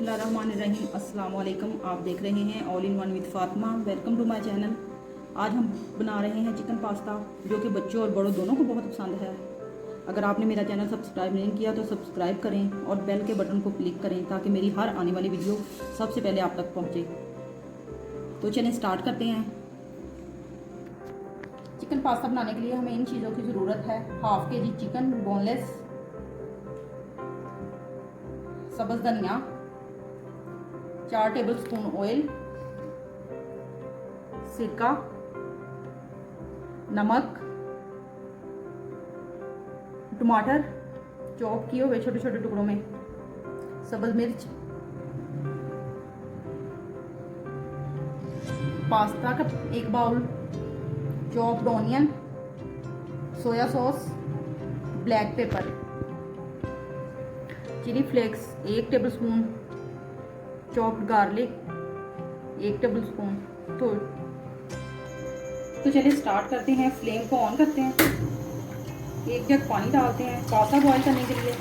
बिस्मिल्लाहिर्रहमानिर्रहीम। अस्सलाम वालेकुम। आप देख रहे हैं all in one with Fatima. Welcome to my channel. आज हम बना रहे हैं चिकन पास्ता, जो कि बच्चों और बड़ों दोनों को बहुत पसंद है। अगर आपने मेरा चैनल सब्सक्राइब नहीं किया तो सब्सक्राइब करें और बेल के बटन को क्लिक करें ताकि मेरी हर आने वाली वीडियो सबसे पहले आप तक पहुँचे। तो चलिए स्टार्ट करते हैं। चिकन पास्ता बनाने के लिए हमें इन चीज़ों की ज़रूरत है। हाफ के जी चिकन बोनलेस, सब्ज़ धनिया, 4 टेबलस्पून ऑयल, सिरका, नमक, टमाटर चॉप किए हुए छोटे छोटे टुकड़ों में, सब्ज़ मिर्च, पास्ता का 1 bowl, chopped onion, soya sauce, black pepper, chilli flakes 1 tablespoon, chopped garlic 1 tablespoon. तो चलिए स्टार्ट करते हैं। फ्लेम को ऑन करते हैं। 1 जग पानी डालते हैं पास्ता बॉईल करने के लिए।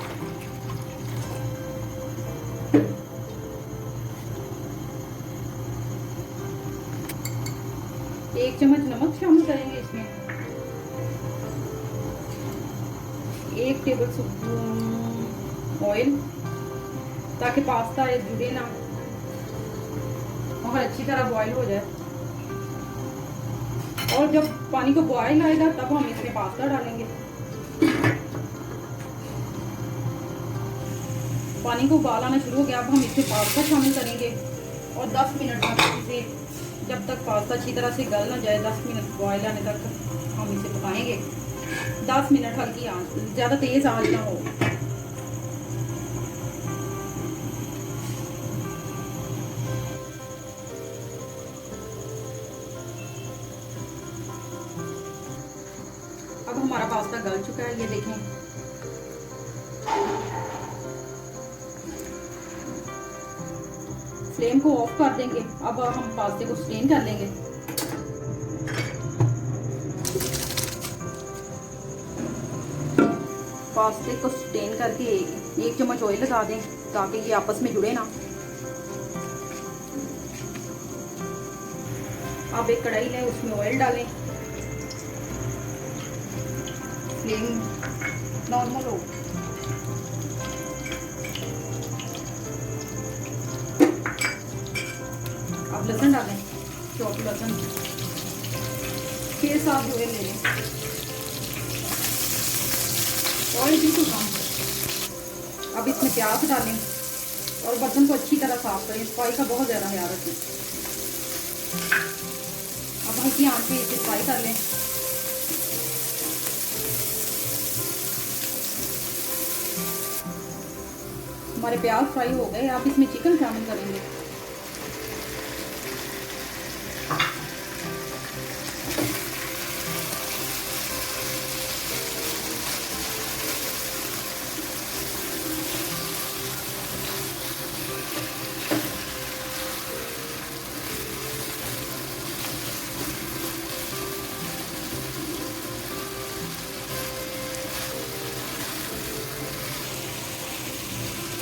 एक चम्मच नमक शामिल करेंगे इसमें। 1 टेबलस्पून ऑयल, ताकि पास्ता जुड़े ना और अच्छी तरह बॉईल हो जाए। और जब पानी को बॉईल आएगा तब हम इसमें पास्ता डालेंगे। पानी को उबाल आना शुरू हो गया, अब हम इसमें पास्ता शामिल करेंगे और 10 मिनट तक इसे, जब तक पास्ता अच्छी तरह से गल ना जाए, 10 मिनट बॉईल आने तक हम इसे पकाएंगे। 10 मिनट हल्की आंच, ज़्यादा तेज़ आंच ना हो। अब हमारा पास्ता गल चुका है, ये देखें। फ्लेम को ऑफ कर देंगे। अब हम पास्ते को स्टेन कर लेंगे। पास्ते को स्टेन करके 1 चम्मच ऑयल लगा दें ताकि ये आपस में जुड़े ना। अब एक कढ़ाई लें, उसमें ऑयल डालें। फ्लेम नॉर्मल हो। अब लहसुन डालें, चॉप लहसुन 6-7 जोड़े ले लें। ऑयल बिल्कुल कम। अब इसमें प्याज डालें और बर्तन को अच्छी तरह साफ करें। सफाई का बहुत ज़्यादा ख्याल रखें। अब हल्की आंच पे इसे फ्राई कर लें। हमारे प्याज फ्राई हो गए। आप इसमें चिकन शामिल करेंगे।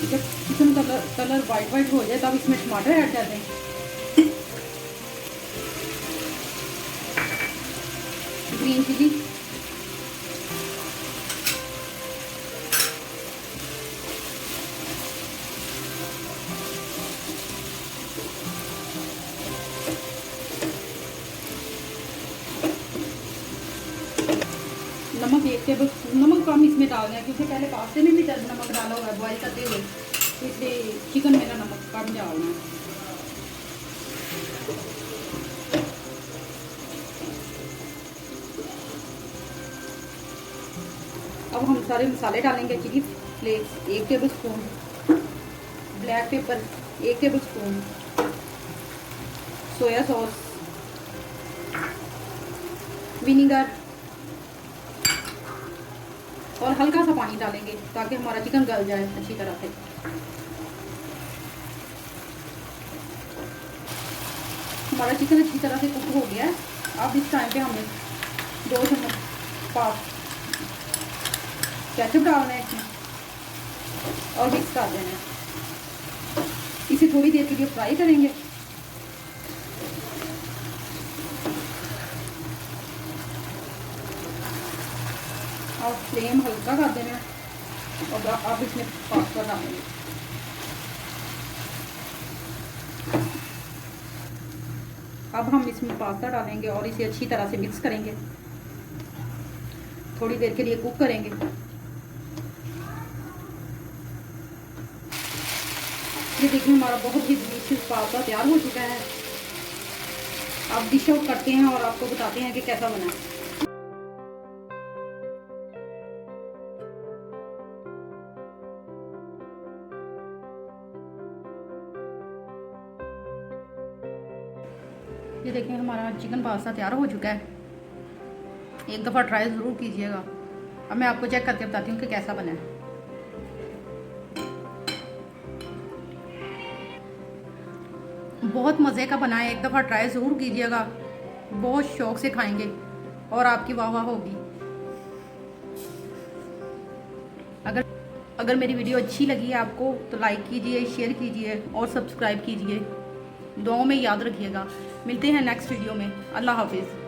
जब चिकन कलर वाइट हो जाए तब इसमें टमाटर ऐड कर दें। ग्रीन चिली, नमक 1 टेबलस्पून। नमक कम इसमें डाल दें क्योंकि पहले पास्ते में भी नमक डाला हुआ है बॉईल करते हुए, इसलिए चिकन में ना नमक कम डालना है। अब हम सारे मसाले डालेंगे। Chilli flakes 1 tablespoon, black pepper 1 tablespoon, soya sauce, vinegar और हल्का सा पानी डालेंगे ताकि हमारा चिकन गल जाए अच्छी तरह से। हमारा चिकन अच्छी तरह से कुक हो गया है। अब इस टाइम पे हमें 2 चम्मच केचप डालना है इसमें और मिक्स कर देना है। इसे थोड़ी देर के लिए फ्राई करेंगे। और फ्लेम हल्का कर देना और आप इसमें पास्ता डालेंगे। अब हम इसमें पास्ता डालेंगे और इसे अच्छी तरह से मिक्स करेंगे। थोड़ी देर के लिए कुक करेंगे। ये देखिए हमारा बहुत ही डिलीशियस पास्ता तैयार हो चुका है। अब डिश आउट करते हैं और आपको बताते हैं कि कैसा बना है। ये देखिए हमारा चिकन पास्ता तैयार हो चुका है। एक दफ़ा ट्राई ज़रूर कीजिएगा। अब मैं आपको चेक करके बताती हूँ कि कैसा बना है। बहुत मज़े का बना है, एक दफ़ा ट्राई ज़रूर कीजिएगा। बहुत शौक़ से खाएंगे और आपकी वाह वाह होगी। अगर मेरी वीडियो अच्छी लगी है आपको तो लाइक कीजिए, शेयर कीजिए और सब्सक्राइब कीजिए। दुआओं में याद रखिएगा। मिलते हैं नेक्स्ट वीडियो में। अल्लाह हाफिज़।